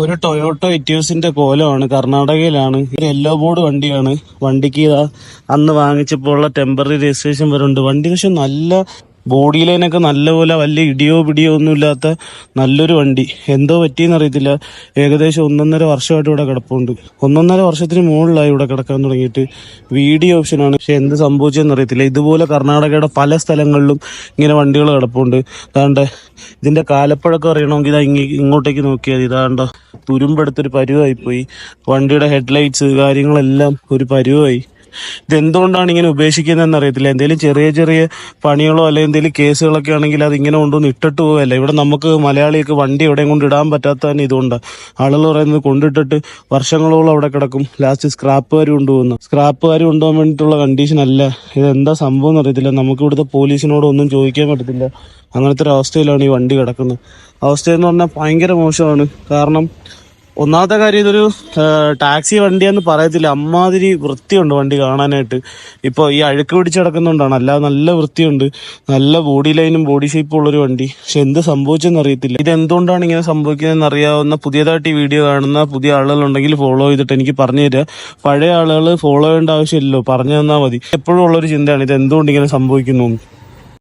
ഒരു ടൊയോട്ടോ എറ്റിയോസിന്റെ കോലമാണ്. കർണാടകയിലാണ്. ഒരു yellow board വണ്ടിയാണ്. വണ്ടിക്ക് അന്ന് വാങ്ങിച്ചപ്പോൾ ഉള്ള ടെമ്പററി രജിസ്ട്രേഷൻ വരുന്നുണ്ട്. വണ്ടി പക്ഷെ നല്ല ബോഡി ലൈനൊക്കെ നല്ലപോലെ വലിയ ഇടിയോ പിടിയോ ഒന്നും ഇല്ലാത്ത നല്ലൊരു വണ്ടി. എന്തോ പറ്റിയെന്ന് അറിയത്തില്ല. ഏകദേശം 1.5 വർഷമായിട്ട് ഇവിടെ കിടപ്പുണ്ട്. 1.5 വർഷത്തിന് മുകളിലായി ഇവിടെ കിടക്കാൻ തുടങ്ങിയിട്ട്. വീഡിയോ ഓപ്ഷനാണ്. പക്ഷെ എന്ത് സംഭവിച്ചതെന്ന് അറിയത്തില്ല. ഇതുപോലെ കർണാടകയുടെ പല സ്ഥലങ്ങളിലും ഇങ്ങനെ വണ്ടികൾ കിടപ്പുണ്ട്. അതാണ്ട് ഇതിന്റെ കാലപ്പഴക്കം അറിയണമെങ്കിൽ ഇതാ ഇങ്ങോട്ടേക്ക് നോക്കിയാൽ ഇതാണ്ടോ തുരുമ്പെടുത്തൊരു പരുവായിപ്പോയി. വണ്ടിയുടെ ഹെഡ്ലൈറ്റ്സ് കാര്യങ്ങളെല്ലാം ഒരു പരുവായി. ഇതെന്തുകൊണ്ടാണ് ഇങ്ങനെ ഉപേക്ഷിക്കുന്നതെന്ന് അറിയത്തില്ല. എന്തെങ്കിലും ചെറിയ ചെറിയ പണികളോ അല്ലെങ്കിൽ എന്തെങ്കിലും കേസുകളൊക്കെ ആണെങ്കിൽ അത് ഇങ്ങനെ കൊണ്ടുവന്ന് ഇട്ടിട്ട് പോവല്ല. ഇവിടെ നമുക്ക് മലയാളിക്ക് വണ്ടി എവിടെയും കൊണ്ട് ഇടാൻ പറ്റാത്ത തന്നെ ഇതുകൊണ്ടാണ്. ആളുകൾ പറയുന്നത് കൊണ്ടിട്ടിട്ട് വർഷങ്ങളോളം അവിടെ കിടക്കും. ലാസ്റ്റ് സ്ക്രാപ്പുകാർ കൊണ്ടുപോകുന്നു. സ്ക്രാപ്പുകാർ കൊണ്ടുപോകാൻ വേണ്ടിയിട്ടുള്ള കണ്ടീഷൻ അല്ല. ഇതെന്താ സംഭവം എന്ന് അറിയത്തില്ല. നമുക്ക് ഇവിടുത്തെ പോലീസിനോടൊന്നും ചോദിക്കാൻ പറ്റത്തില്ല. അങ്ങനത്തെ ഒരു അവസ്ഥയിലാണ് ഈ വണ്ടി കിടക്കുന്നത്. അവസ്ഥയെന്ന് പറഞ്ഞാൽ ഭയങ്കര മോശമാണ്. കാരണം ഒന്നാമത്തെ കാര്യം ഇതൊരു ടാക്സി വണ്ടിയാന്ന് പറയത്തില്ല. അമ്മാതിരി വൃത്തിയുണ്ട് വണ്ടി കാണാനായിട്ട്. ഇപ്പോൾ ഈ അഴുക്ക് പിടിച്ച് കിടക്കുന്നതുകൊണ്ടാണ്. അല്ലാതെ നല്ല വൃത്തിയുണ്ട്. നല്ല ബോഡി ലൈനും ബോഡി ഷേപ്പും ഉള്ളൊരു വണ്ടി. പക്ഷെ എന്ത് സംഭവിച്ചെന്ന് അറിയത്തില്ല. ഇതെന്തുകൊണ്ടാണ് ഇങ്ങനെ സംഭവിക്കുന്നതെന്ന് അറിയാവുന്ന പുതിയതായിട്ട് ഈ വീഡിയോ കാണുന്ന പുതിയ ആളുകളുണ്ടെങ്കിൽ ഫോളോ ചെയ്തിട്ട് എനിക്ക് പറഞ്ഞു തരിക. പഴയ ആളുകൾ ഫോളോ ചെയ്യേണ്ട ആവശ്യമില്ലല്ലോ, പറഞ്ഞു തന്നാൽ മതി. എപ്പോഴും ഉള്ളൊരു ചിന്തയാണ് ഇത് എന്തുകൊണ്ട് ഇങ്ങനെ സംഭവിക്കുന്നു.